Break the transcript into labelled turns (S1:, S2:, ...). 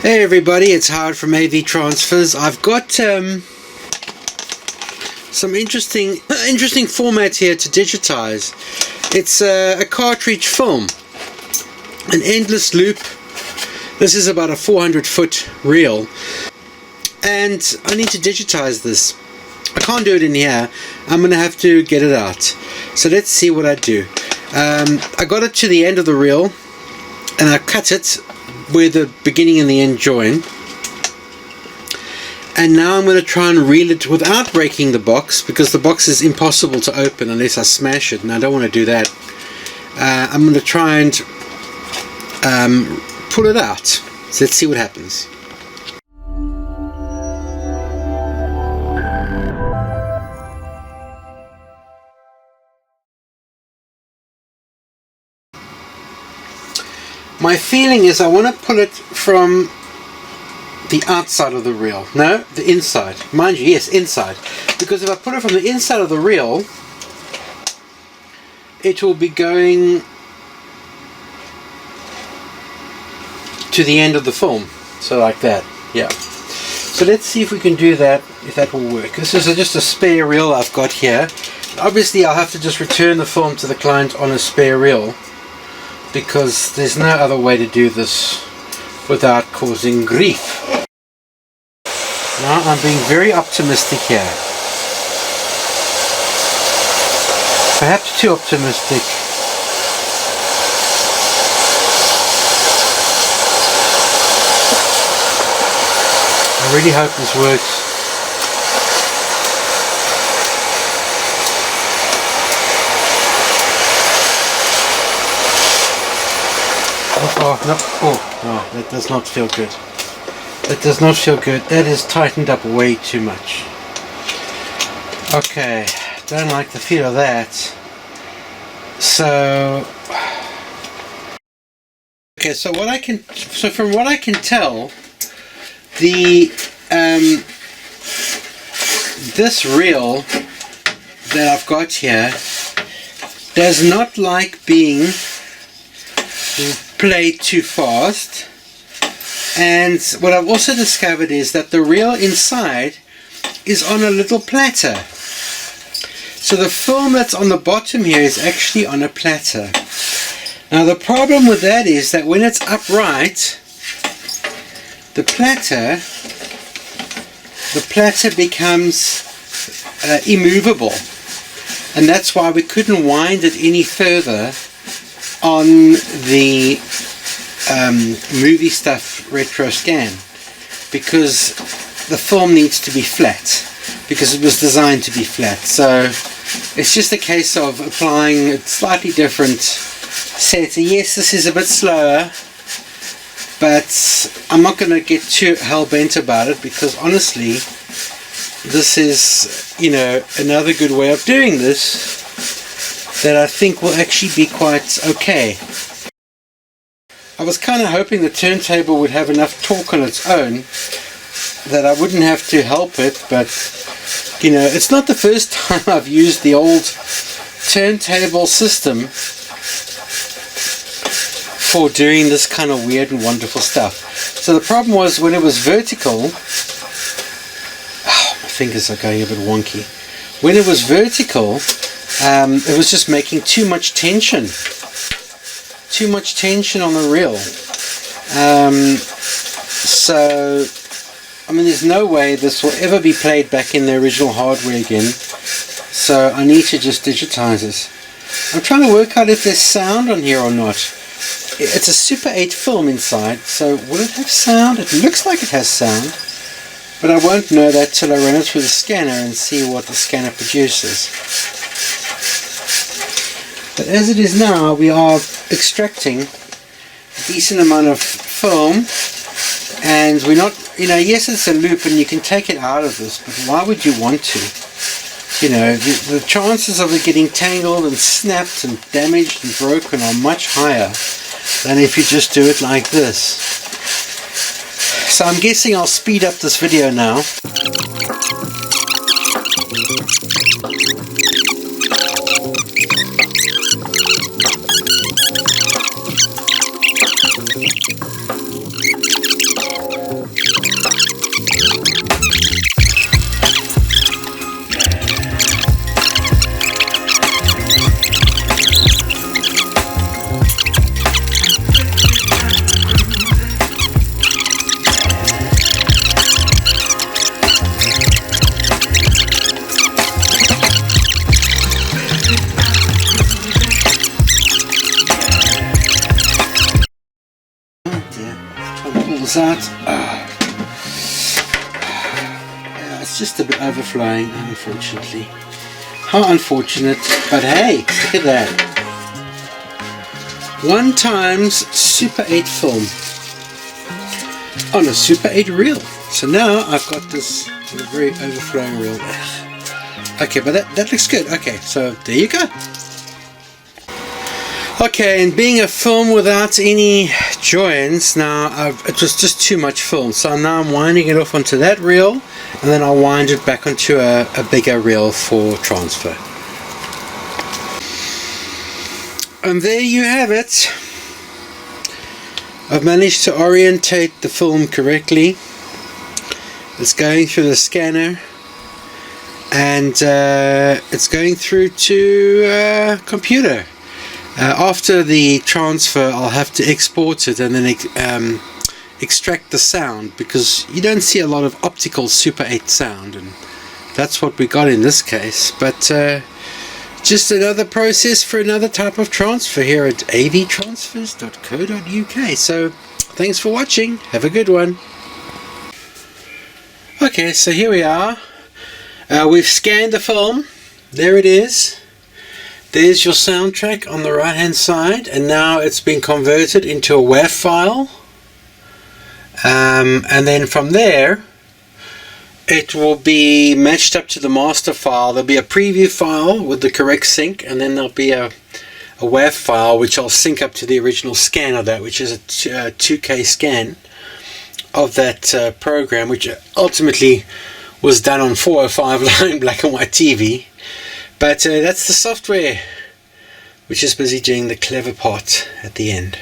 S1: Hey everybody, it's Howard from AVtransfers. I've got some interesting format here to digitize. It's a cartridge film, an endless loop. This is about a 400-foot reel, and I need to digitize this. I can't do it in here. I'm gonna have to get it out. So let's see what I do. I got it to the end of the reel, and I cut it where the beginning and the end join, and now I'm going to try and reel it without breaking the box, because the box is impossible to open unless I smash it, and I don't want to do that. I'm going to try and pull it out. So let's see what happens. My feeling is I want to pull it from the outside of the reel. No, the inside. Mind you, yes, inside. Because if I put it from the inside of the reel, it will be going to the end of the film. So like that, yeah. So let's see if we can do that, if that will work. This is just a spare reel I've got here. Obviously I'll have to just return the film to the client on a spare reel, because there's no other way to do this without causing grief. Now I'm being very optimistic here. Perhaps too optimistic. I really hope this works. Oh, no. Oh, no, that does not feel good. That does not feel good. That is tightened up way too much. Okay, don't like the feel of that. So, okay, so from what I can tell, this reel that I've got here does not like being played too fast. And what I've also discovered is that the reel inside is on a little platter. So the film that's on the bottom here is actually on a platter. Now the problem with that is that when it's upright, the platter becomes immovable, and that's why we couldn't wind it any further on the movie stuff retro scan, because the film needs to be flat, because it was designed to be flat. So it's just a case of applying a slightly different set. Yes, this is a bit slower, but I'm not going to get too hell-bent about it, because honestly this is, you know, another good way of doing this that I think will actually be quite okay. I was kind of hoping the turntable would have enough torque on its own that I wouldn't have to help it, but you know, it's not the first time I've used the old turntable system for doing this kind of weird and wonderful stuff. So the problem was, when it was vertical, my fingers are going a bit wonky. When it was vertical, it was just making too much tension on the reel. So I mean, there's no way this will ever be played back in the original hardware again, so I need to just digitize this. I'm trying to work out if there's sound on here or not. It's a Super 8 film inside, so will it have sound? It looks like it has sound, but I won't know that till I run it through the scanner and see what the scanner produces. But as it is now, we are extracting a decent amount of film, and we're not, you know, yes, it's a loop and you can take it out of this, but why would you want to? You know, the chances of it getting tangled and snapped and damaged and broken are much higher than if you just do it like this. So I'm guessing I'll speed up this video now. films out. Yeah, it's just a bit overflowing, unfortunately. How unfortunate, but hey, look at that. 1x Super 8 film on a Super 8 reel. So now I've got this very overflowing reel. Okay, but that looks good. Okay, so there you go. Okay, and being a film without any joints, now it was just too much film. So now I'm winding it off onto that reel, and then I'll wind it back onto a bigger reel for transfer. And there you have it. I've managed to orientate the film correctly. It's going through the scanner, and it's going through to computer. After the transfer, I'll have to export it and then extract the sound, because you don't see a lot of optical Super 8 sound, and that's what we got in this case. But just another process for another type of transfer here at AVtransfers.co.uk. So thanks for watching. Have a good one. Okay, so here we are. We've scanned the film. There it is. There's your soundtrack on the right hand side, and now it's been converted into a WAV file, and then from there it will be matched up to the master file. There'll be a preview file with the correct sync, and then there'll be a WAV file which I'll sync up to the original scan of that, which is a 2K scan of that program, which ultimately was done on 405 line black and white TV. But that's the software, which is busy doing the clever part at the end.